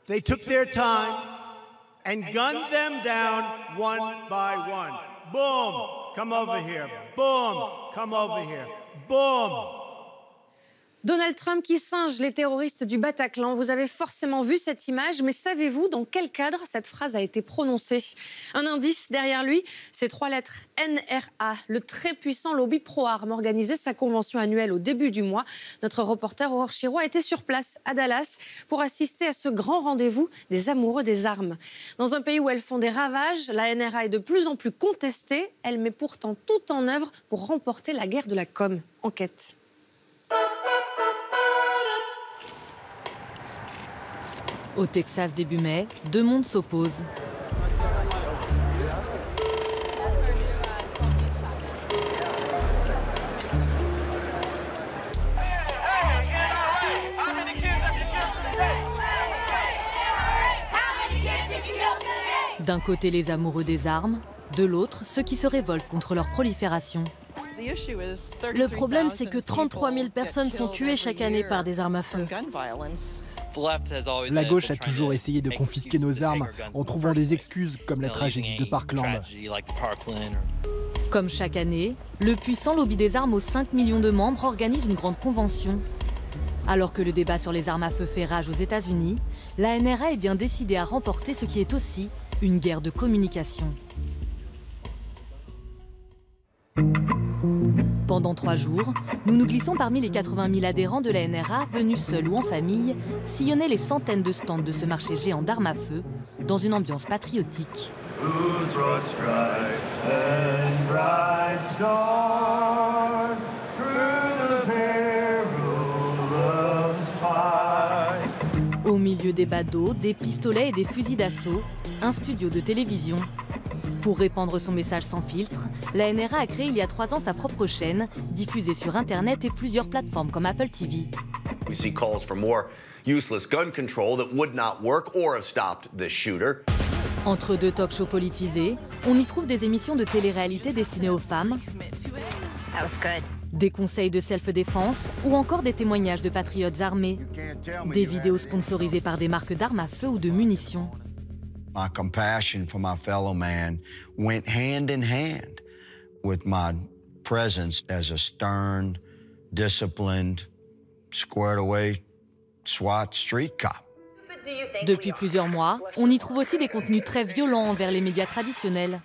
They took their time and gunned them down one by one. Boom, come over here. Boom, come over here. Boom. Donald Trump qui singe les terroristes du Bataclan. Vous avez forcément vu cette image, mais savez-vous dans quel cadre cette phrase a été prononcée? Un indice derrière lui, ces 3 lettres NRA. Le très puissant lobby pro-armes organisait sa convention annuelle au début du mois. Notre reporter Aurore Chirois était sur place à Dallas pour assister à ce grand rendez-vous des amoureux des armes. Dans un pays où elles font des ravages, la NRA est de plus en plus contestée. Elle met pourtant tout en œuvre pour remporter la guerre de la com. Enquête. Au Texas, début mai, 2 mondes s'opposent. D'un côté, les amoureux des armes, de l'autre, ceux qui se révoltent contre leur prolifération. Le problème, c'est que 33 000 personnes sont tuées chaque année par des armes à feu. La gauche a toujours essayé de confisquer nos armes en trouvant des excuses comme la tragédie de Parkland. Comme chaque année, le puissant lobby des armes aux 5 millions de membres organise une grande convention. Alors que le débat sur les armes à feu fait rage aux États-Unis, la NRA est bien décidée à remporter ce qui est aussi une guerre de communication. Pendant 3 jours, nous nous glissons parmi les 80 000 adhérents de la NRA venus seuls ou en famille sillonner les centaines de stands de ce marché géant d'armes à feu dans une ambiance patriotique. Au milieu des badauds, des pistolets et des fusils d'assaut, un studio de télévision. Pour répandre son message sans filtre, la NRA a créé il y a 3 ans sa propre chaîne, diffusée sur Internet et plusieurs plateformes comme Apple TV. We see calls for more useless gun control that would not work or have stopped this shooter. Entre 2 talk-shows politisés, on y trouve des émissions de télé-réalité destinées aux femmes, des conseils de self-défense ou encore des témoignages de patriotes armés, des vidéos sponsorisées par des marques d'armes à feu ou de munitions. My compassion for my fellow man went hand in hand with my presence as a stern, disciplined, squared away SWAT street cop. Depuis plusieurs mois, on y trouve aussi des contenus très violents envers les médias traditionnels.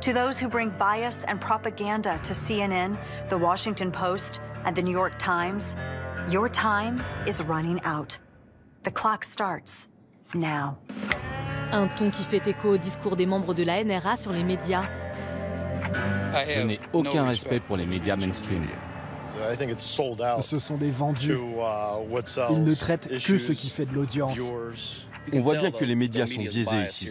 To those who bring bias and propaganda to CNN, The Washington Post, and The New York Times, your time is running out. The clock starts now. Un ton qui fait écho au discours des membres de la NRA sur les médias. Je n'ai aucun respect pour les médias mainstream. Ce sont des vendus. Ils ne traitent que ce qui fait de l'audience. On voit bien que les médias sont biaisés ici.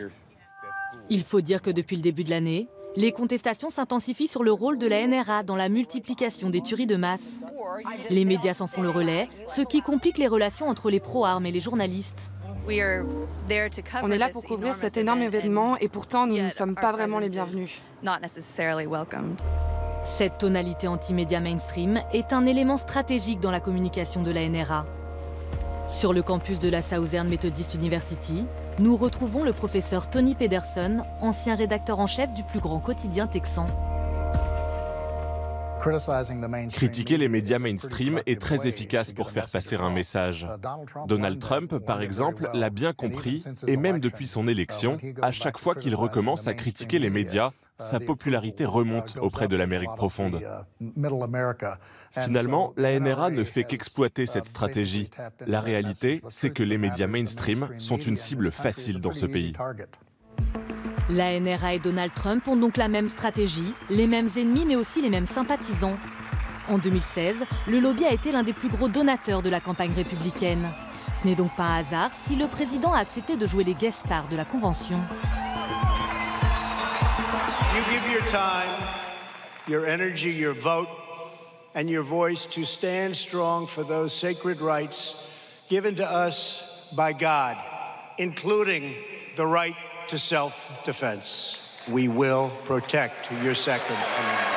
Il faut dire que depuis le début de l'année, les contestations s'intensifient sur le rôle de la NRA dans la multiplication des tueries de masse. Les médias s'en font le relais, ce qui complique les relations entre les pro-armes et les journalistes. On est là pour couvrir cet énorme événement et pourtant nous ne sommes pas vraiment les bienvenus. Cette tonalité anti-média mainstream est un élément stratégique dans la communication de la NRA. Sur le campus de la Southern Methodist University, nous retrouvons le professeur Tony Pedersen, ancien rédacteur en chef du plus grand quotidien texan. Critiquer les médias mainstream est très efficace pour faire passer un message. Donald Trump, par exemple, l'a bien compris et même depuis son élection, à chaque fois qu'il recommence à critiquer les médias, sa popularité remonte auprès de l'Amérique profonde. Finalement, la NRA ne fait qu'exploiter cette stratégie. La réalité, c'est que les médias mainstream sont une cible facile dans ce pays. La NRA et Donald Trump ont donc la même stratégie, les mêmes ennemis mais aussi les mêmes sympathisants. En 2016, le lobby a été l'un des plus gros donateurs de la campagne républicaine. Ce n'est donc pas un hasard si le président a accepté de jouer les guest stars de la convention. You give your time, your energy, your vote, and your voice to stand strong for those sacred rights given to us by God, including the right to self-defense. We will protect your Second Amendment.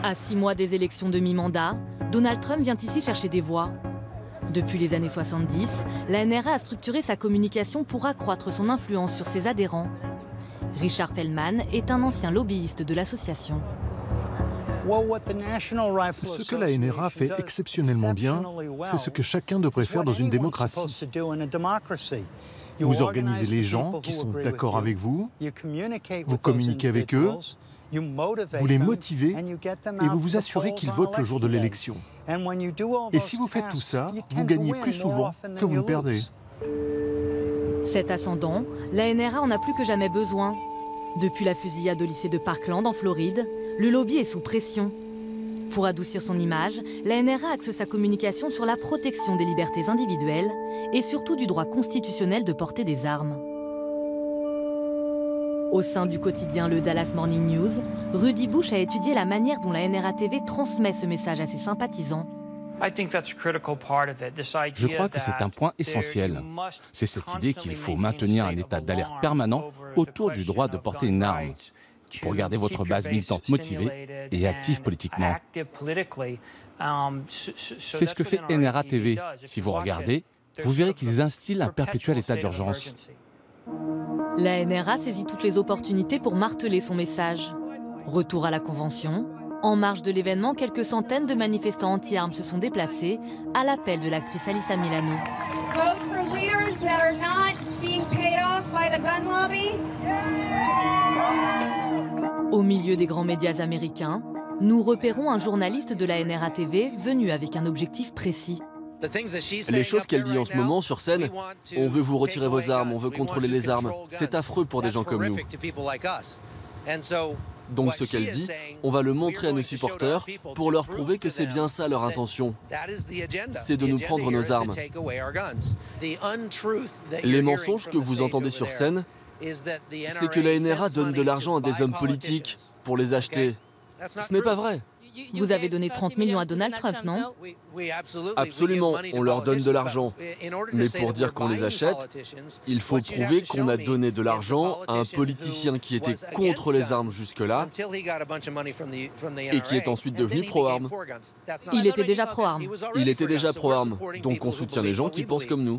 À 6 mois des élections de mi-mandat, Donald Trump vient ici chercher des voix. Depuis les années 70, la NRA a structuré sa communication pour accroître son influence sur ses adhérents. Richard Feldman est un ancien lobbyiste de l'association. Ce que la NRA fait exceptionnellement bien, c'est ce que chacun devrait faire dans une démocratie. Vous organisez les gens qui sont d'accord avec vous, vous communiquez avec eux, vous les motivez et vous vous assurez qu'ils votent le jour de l'élection. Et si vous faites tout ça, vous gagnez plus souvent que vous ne perdez. Cet ascendant, la NRA en a plus que jamais besoin. Depuis la fusillade au lycée de Parkland en Floride, le lobby est sous pression. Pour adoucir son image, la NRA axe sa communication sur la protection des libertés individuelles et surtout du droit constitutionnel de porter des armes. Au sein du quotidien le Dallas Morning News, Rudy Bush a étudié la manière dont la NRA TV transmet ce message à ses sympathisants. Je crois que c'est un point essentiel. C'est cette idée qu'il faut maintenir un état d'alerte permanent autour du droit de porter une arme pour garder votre base militante motivée et active politiquement. C'est ce que fait NRA TV. Si vous regardez, vous verrez qu'ils instillent un perpétuel état d'urgence. La NRA saisit toutes les opportunités pour marteler son message. Retour à la Convention. En marge de l'événement, quelques centaines de manifestants anti-armes se sont déplacés à l'appel de l'actrice Alyssa Milano. Au milieu des grands médias américains, nous repérons un journaliste de la NRA TV venu avec un objectif précis. Les choses qu'elle dit en ce moment sur scène, on veut vous retirer vos armes, on veut contrôler les armes. C'est affreux pour des gens comme nous. Donc ce qu'elle dit, on va le montrer à nos supporters pour leur prouver que c'est bien ça leur intention. C'est de nous prendre nos armes. Les mensonges que vous entendez sur scène, c'est que la NRA donne de l'argent à des hommes politiques pour les acheter. Ce n'est pas vrai. Vous avez donné 30 millions à Donald Trump, non? Absolument, on leur donne de l'argent. Mais pour dire qu'on les achète, il faut prouver qu'on a donné de l'argent à un politicien qui était contre les armes jusque-là et qui est ensuite devenu pro-armes. Il était déjà pro-armes. Il était déjà pro-armes, donc on soutient les gens qui pensent comme nous.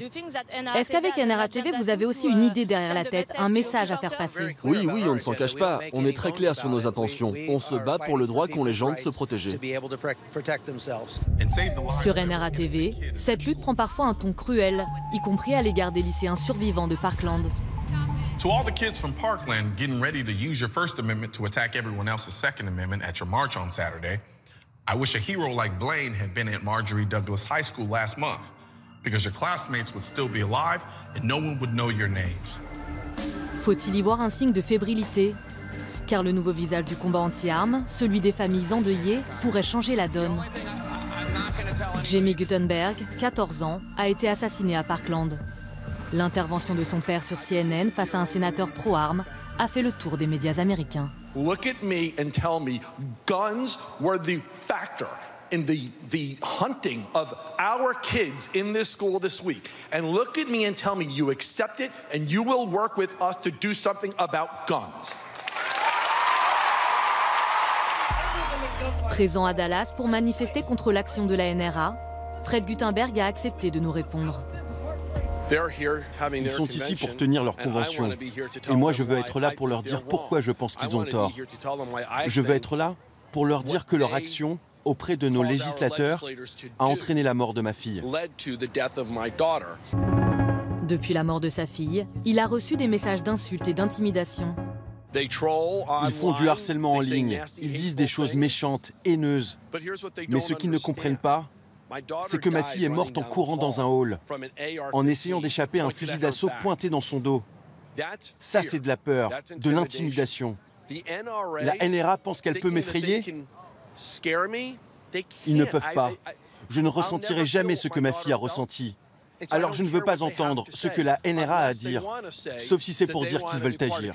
Est-ce qu'avec NRA TV, vous avez aussi une idée derrière la tête, un message à faire passer? Oui, on ne s'en cache pas. On est très clair sur nos intentions. On se bat pour le droit qu'ont les gens de se protéger. Sur NRA TV, cette lutte prend parfois un ton cruel, y compris à l'égard des lycéens survivants de Parkland. To all the kids from Parkland getting ready to use your First Amendment to attack everyone else's Second Amendment at your march on Saturday, I wish a hero like Blaine had been at Marjorie Douglas High School last month, because your classmates would still be alive and no one would know your names. Faut-il y voir un signe de fébrilité? Car le nouveau visage du combat anti-armes, celui des familles endeuillées, pourrait changer la donne. Jamie Guttenberg, 14 ans, a été assassiné à Parkland. L'intervention de son père sur CNN face à un sénateur pro-armes a fait le tour des médias américains. Look at me and tell me guns were the factor in the hunting of our kids in this school this week. And look at me and tell me you accept it and you will work with us to do something about guns. Présent à Dallas pour manifester contre l'action de la NRA, Fred Guttenberg a accepté de nous répondre. Ils sont ici pour tenir leur convention. Et moi, je veux être là pour leur dire pourquoi je pense qu'ils ont tort. Je veux être là pour leur dire que leur action auprès de nos législateurs a entraîné la mort de ma fille. Depuis la mort de sa fille, il a reçu des messages d'insultes et d'intimidation. Ils font du harcèlement en ligne, ils disent des choses méchantes, haineuses. Mais ce qu'ils ne comprennent pas, c'est que ma fille est morte en courant dans un hall, en essayant d'échapper à un fusil d'assaut pointé dans son dos. Ça, c'est de la peur, de l'intimidation. La NRA pense qu'elle peut m'effrayer? Ils ne peuvent pas. Je ne ressentirai jamais ce que ma fille a ressenti. Alors je ne veux pas entendre ce que la NRA a à dire, sauf si c'est pour dire qu'ils veulent agir.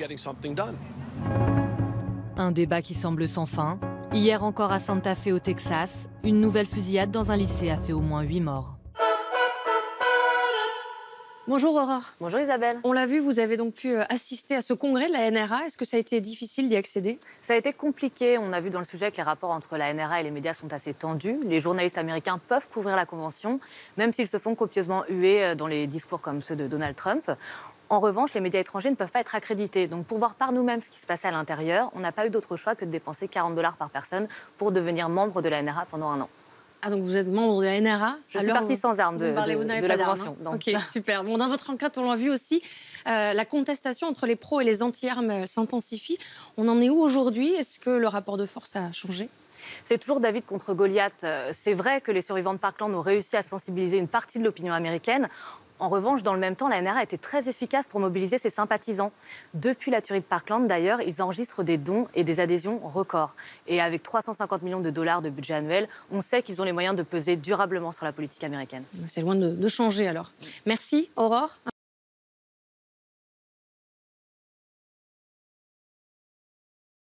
Un débat qui semble sans fin. Hier encore à Santa Fe au Texas, une nouvelle fusillade dans un lycée a fait au moins 8 morts. Bonjour Aurore. Bonjour Isabelle. On l'a vu, vous avez donc pu assister à ce congrès de la NRA. Est-ce que ça a été difficile d'y accéder? Ça a été compliqué. On a vu dans le sujet que les rapports entre la NRA et les médias sont assez tendus. Les journalistes américains peuvent couvrir la convention, même s'ils se font copieusement huer dans les discours comme ceux de Donald Trump. En revanche, les médias étrangers ne peuvent pas être accrédités. Donc pour voir par nous-mêmes ce qui se passait à l'intérieur, on n'a pas eu d'autre choix que de dépenser 40 $ par personne pour devenir membre de la NRA pendant 1 an. Ah, donc vous êtes membre de la NRA? Je suis partie sans armes de la convention. Ok, super. Bon, dans votre enquête, on l'a vu aussi, la contestation entre les pros et les anti-armes s'intensifie. On en est où aujourd'hui? Est-ce que le rapport de force a changé? C'est toujours David contre Goliath. C'est vrai que les survivants de Parkland ont réussi à sensibiliser une partie de l'opinion américaine. En revanche, dans le même temps, la NRA a été très efficace pour mobiliser ses sympathisants. Depuis la tuerie de Parkland, d'ailleurs, ils enregistrent des dons et des adhésions records. Et avec 350 millions de dollars de budget annuel, on sait qu'ils ont les moyens de peser durablement sur la politique américaine. C'est loin de changer alors. Merci, Aurore.